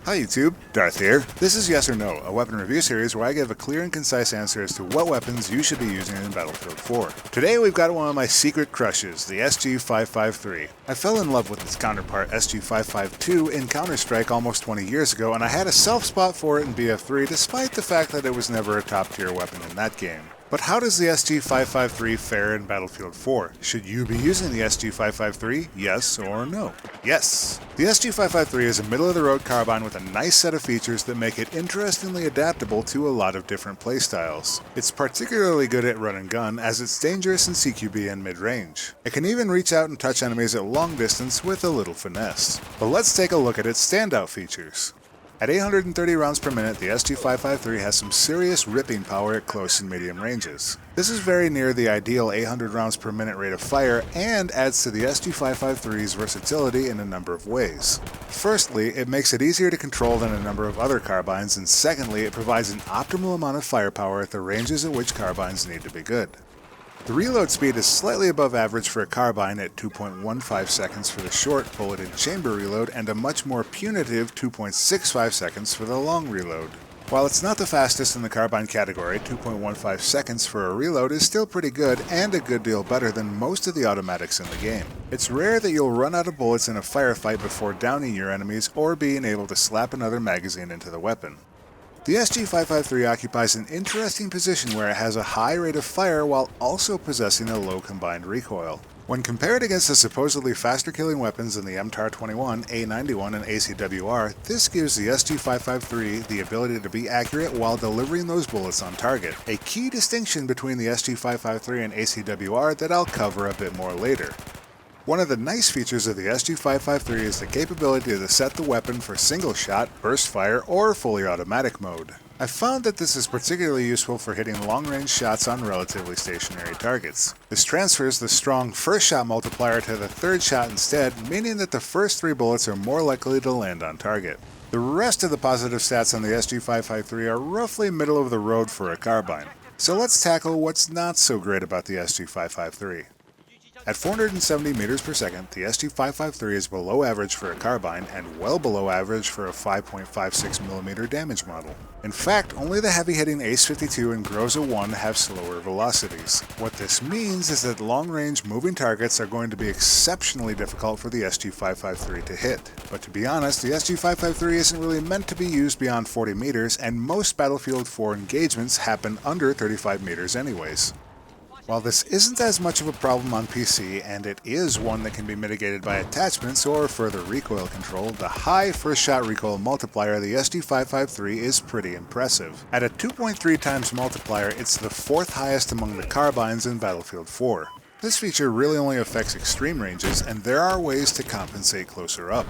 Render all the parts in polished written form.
Hi YouTube, Darth here. This is Yes or No, a weapon review series where I give a clear and concise answer as to what weapons you should be using in Battlefield 4. Today we've got one of my secret crushes, the SG553. I fell in love with its counterpart SG552 in Counter-Strike almost 20 years ago, and I had a soft spot for it in BF4 despite the fact that it was never a top tier weapon in that game. But how does the SG553 fare in Battlefield 4? Should you be using the SG553? Yes or no? Yes! The SG553 is a middle-of-the-road carbine with a nice set of features that make it interestingly adaptable to a lot of different playstyles. It's particularly good at run and gun, as it's dangerous in CQB and mid-range. It can even reach out and touch enemies at long distance with a little finesse. But let's take a look at its standout features. At 830 rounds per minute, the SG553 has some serious ripping power at close and medium ranges. This is very near the ideal 800 rounds per minute rate of fire and adds to the SG553's versatility in a number of ways. Firstly, it makes it easier to control than a number of other carbines, and secondly, it provides an optimal amount of firepower at the ranges at which carbines need to be good. The reload speed is slightly above average for a carbine at 2.15 seconds for the short bullet and chamber reload and a much more punitive 2.65 seconds for the long reload. While it's not the fastest in the carbine category, 2.15 seconds for a reload is still pretty good and a good deal better than most of the automatics in the game. It's rare that you'll run out of bullets in a firefight before downing your enemies or being able to slap another magazine into the weapon. The SG553 occupies an interesting position where it has a high rate of fire while also possessing a low combined recoil. When compared against the supposedly faster killing weapons in the MTAR-21, A91, and ACWR, this gives the SG553 the ability to be accurate while delivering those bullets on target, a key distinction between the SG553 and ACWR that I'll cover a bit more later. One of the nice features of the SG553 is the capability to set the weapon for single shot, burst fire, or fully automatic mode. I've found that this is particularly useful for hitting long-range shots on relatively stationary targets. This transfers the strong first shot multiplier to the third shot instead, meaning that the first 3 bullets are more likely to land on target. The rest of the positive stats on the SG553 are roughly middle of the road for a carbine. So let's tackle what's not so great about the SG553. At 470 meters per second, the SG553 is below average for a carbine and well below average for a 5.56mm damage model. In fact, only the heavy-hitting ACE-52 and Groza 1 have slower velocities. What this means is that long-range moving targets are going to be exceptionally difficult for the SG553 to hit. But to be honest, the SG553 isn't really meant to be used beyond 40 meters, and most Battlefield 4 engagements happen under 35 meters anyways. While this isn't as much of a problem on PC, and it is one that can be mitigated by attachments or further recoil control, the high first shot recoil multiplier of the SG553 is pretty impressive. At a 2.3 times multiplier, it's the 4th highest among the carbines in Battlefield 4. This feature really only affects extreme ranges, and there are ways to compensate closer up.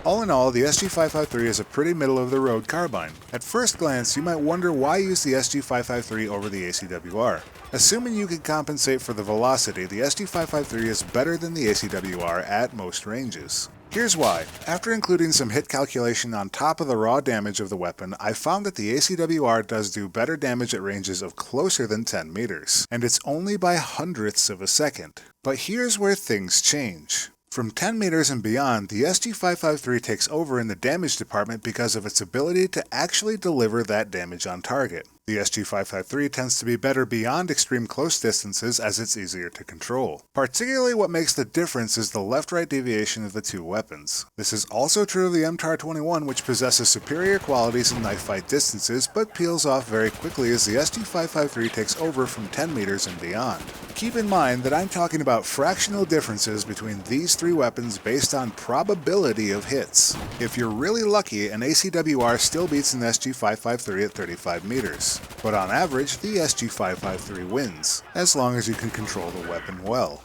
All in all, the SG553 is a pretty middle-of-the-road carbine. At first glance, you might wonder why use the SG553 over the ACWR. Assuming you can compensate for the velocity, the SG553 is better than the ACWR at most ranges. Here's why. After including some hit calculation on top of the raw damage of the weapon, I found that the ACWR does do better damage at ranges of closer than 10 meters, and it's only by hundredths of a second. But here's where things change. From 10 meters and beyond, the SG553 takes over in the damage department because of its ability to actually deliver that damage on target. The SG553 tends to be better beyond extreme close distances as it's easier to control. Particularly what makes the difference is the left-right deviation of the two weapons. This is also true of the MTAR-21, which possesses superior qualities in knife fight distances, but peels off very quickly as the SG553 takes over from 10 meters and beyond. Keep in mind that I'm talking about fractional differences between these 3 weapons based on probability of hits. If you're really lucky, an ACWR still beats an SG553 at 35 meters. But on average, the SG553 wins, as long as you can control the weapon well.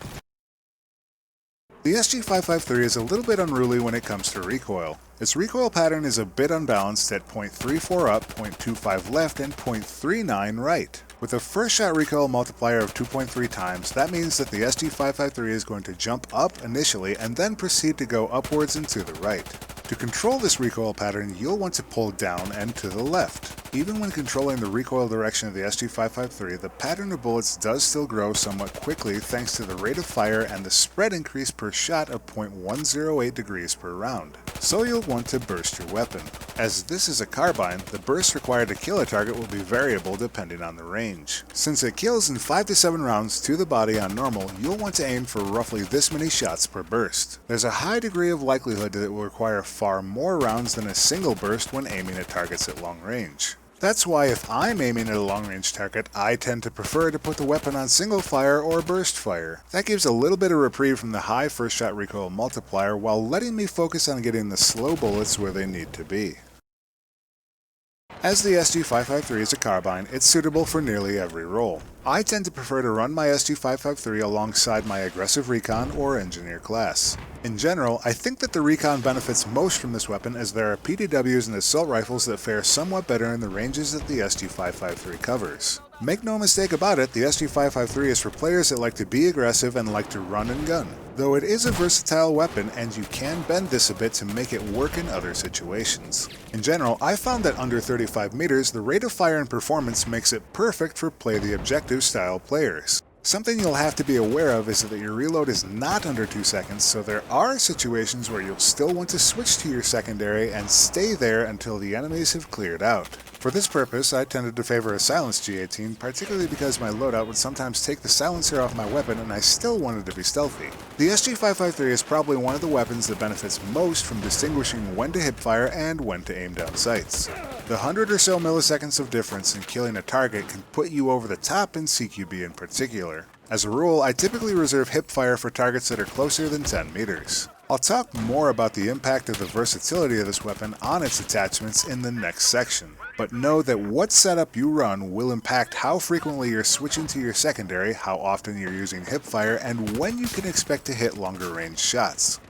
The SG553 is a little bit unruly when it comes to recoil. Its recoil pattern is a bit unbalanced at 0.34 up, 0.25 left, and 0.39 right. With a first shot recoil multiplier of 2.3 times, that means that the SG553 is going to jump up initially and then proceed to go upwards and to the right. To control this recoil pattern, you'll want to pull down and to the left. Even when controlling the recoil direction of the SG553, the pattern of bullets does still grow somewhat quickly thanks to the rate of fire and the spread increase per shot of 0.108 degrees per round. So you'll want to burst your weapon. As this is a carbine, the burst required to kill a target will be variable depending on the range. Since it kills in 5 to 7 rounds to the body on normal, you'll want to aim for roughly this many shots per burst. There's a high degree of likelihood that it will require far more rounds than a single burst when aiming at targets at long range. That's why if I'm aiming at a long-range target, I tend to prefer to put the weapon on single fire or burst fire. That gives a little bit of reprieve from the high first shot recoil multiplier while letting me focus on getting the slow bullets where they need to be. As the SG553 is a carbine, it's suitable for nearly every role. I tend to prefer to run my SG553 alongside my aggressive recon or engineer class. In general, I think that the recon benefits most from this weapon as there are PDWs and assault rifles that fare somewhat better in the ranges that the SG553 covers. Make no mistake about it, the SG553 is for players that like to be aggressive and like to run and gun. Though it is a versatile weapon and you can bend this a bit to make it work in other situations. In general, I found that under 35 meters, the rate of fire and performance makes it perfect for play the objective style players. Something you'll have to be aware of is that your reload is not under 2 seconds, so there are situations where you'll still want to switch to your secondary and stay there until the enemies have cleared out. For this purpose, I tended to favor a silenced G18, particularly because my loadout would sometimes take the silencer off my weapon and I still wanted to be stealthy. The SG553 is probably one of the weapons that benefits most from distinguishing when to hipfire and when to aim down sights. The 100 or so milliseconds of difference in killing a target can put you over the top in CQB in particular. As a rule, I typically reserve hipfire for targets that are closer than 10 meters. I'll talk more about the impact of the versatility of this weapon on its attachments in the next section. But know that what setup you run will impact how frequently you're switching to your secondary, how often you're using hipfire, and when you can expect to hit longer range shots.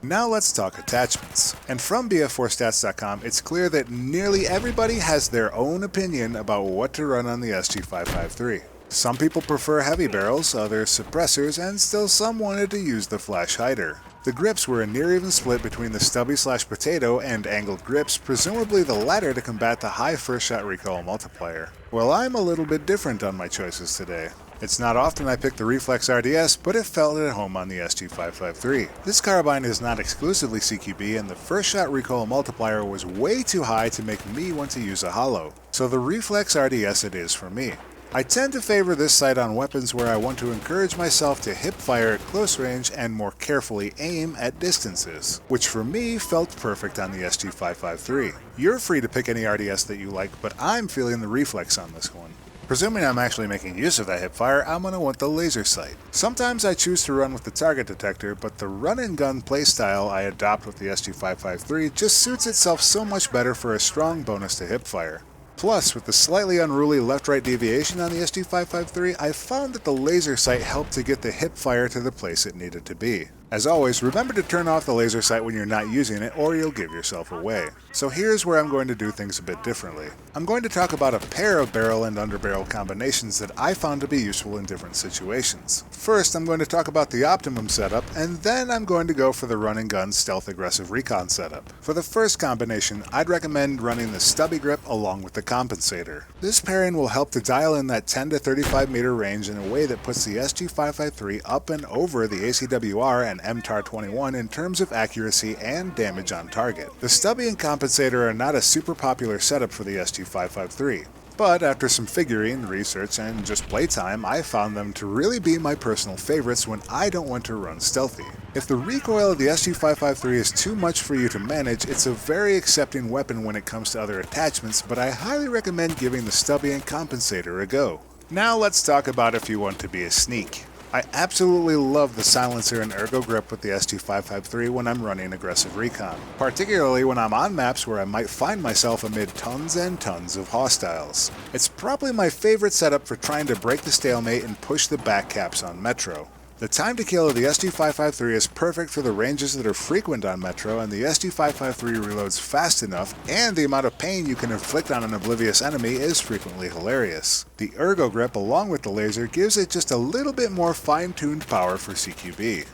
Now let's talk attachments. And from BF4stats.com, it's clear that nearly everybody has their own opinion about what to run on the SG553. Some people prefer heavy barrels, others suppressors, and still some wanted to use the flash hider. The grips were a near even split between the stubby/potato and angled grips, presumably the latter to combat the high first shot recoil multiplier. Well, I'm a little bit different on my choices today. It's not often I pick the Reflex RDS, but it felt at home on the SG553. This carbine is not exclusively CQB, and the first shot recoil multiplier was way too high to make me want to use a hollow. So the Reflex RDS it is for me. I tend to favor this sight on weapons where I want to encourage myself to hip fire at close range and more carefully aim at distances, which for me felt perfect on the SG553. You're free to pick any RDS that you like, but I'm feeling the Reflex on this one. Presuming I'm actually making use of that hipfire, I'm going to want the laser sight. Sometimes I choose to run with the target detector, but the run and gun playstyle I adopt with the SG553 just suits itself so much better for a strong bonus to hipfire. Plus, with the slightly unruly left-right deviation on the SG553, I found that the laser sight helped to get the hipfire to the place it needed to be. As always, remember to turn off the laser sight when you're not using it or you'll give yourself away. So here's where I'm going to do things a bit differently. I'm going to talk about a pair of barrel and underbarrel combinations that I found to be useful in different situations. First, I'm going to talk about the optimum setup, and then I'm going to go for the run and gun stealth aggressive recon setup. For the first combination, I'd recommend running the stubby grip along with the compensator. This pairing will help to dial in that 10 to 35 meter range in a way that puts the SG553 up and over the ACWR and MTAR-21 in terms of accuracy and damage on target. The stubby and compensator are not a super popular setup for the SG553, but after some figuring, research, and just playtime, I found them to really be my personal favorites when I don't want to run stealthy. If the recoil of the SG553 is too much for you to manage, it's a very accepting weapon when it comes to other attachments, but I highly recommend giving the stubby and compensator a go. Now let's talk about if you want to be a sneak. I absolutely love the silencer and ergo grip with the SG553 when I'm running aggressive recon, particularly when I'm on maps where I might find myself amid tons and tons of hostiles. It's probably my favorite setup for trying to break the stalemate and push the back caps on Metro. The time to kill of the SG553 is perfect for the ranges that are frequent on Metro, and the SG553 reloads fast enough, and the amount of pain you can inflict on an oblivious enemy is frequently hilarious. The ergo grip along with the laser gives it just a little bit more fine-tuned power for CQB.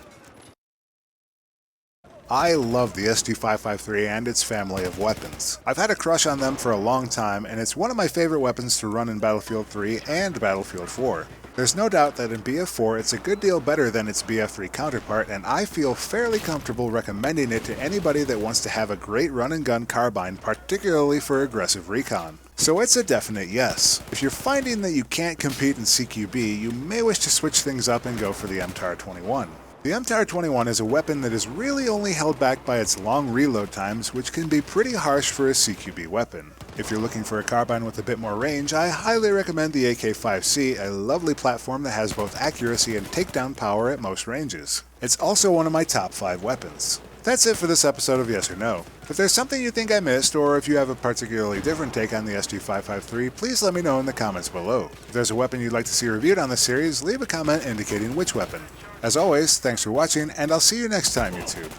I love the SG553 and its family of weapons. I've had a crush on them for a long time, and it's one of my favorite weapons to run in Battlefield 3 and Battlefield 4. There's no doubt that in BF4 it's a good deal better than its BF3 counterpart, and I feel fairly comfortable recommending it to anybody that wants to have a great run-and-gun carbine, particularly for aggressive recon. So it's a definite yes. If you're finding that you can't compete in CQB, you may wish to switch things up and go for the MTAR-21. The MTAR-21 is a weapon that is really only held back by its long reload times, which can be pretty harsh for a CQB weapon. If you're looking for a carbine with a bit more range, I highly recommend the AK-5C, a lovely platform that has both accuracy and takedown power at most ranges. It's also one of my top 5 weapons. That's it for this episode of Yes or No. If there's something you think I missed, or if you have a particularly different take on the SG553, please let me know in the comments below. If there's a weapon you'd like to see reviewed on this series, leave a comment indicating which weapon. As always, thanks for watching, and I'll see you next time, YouTube.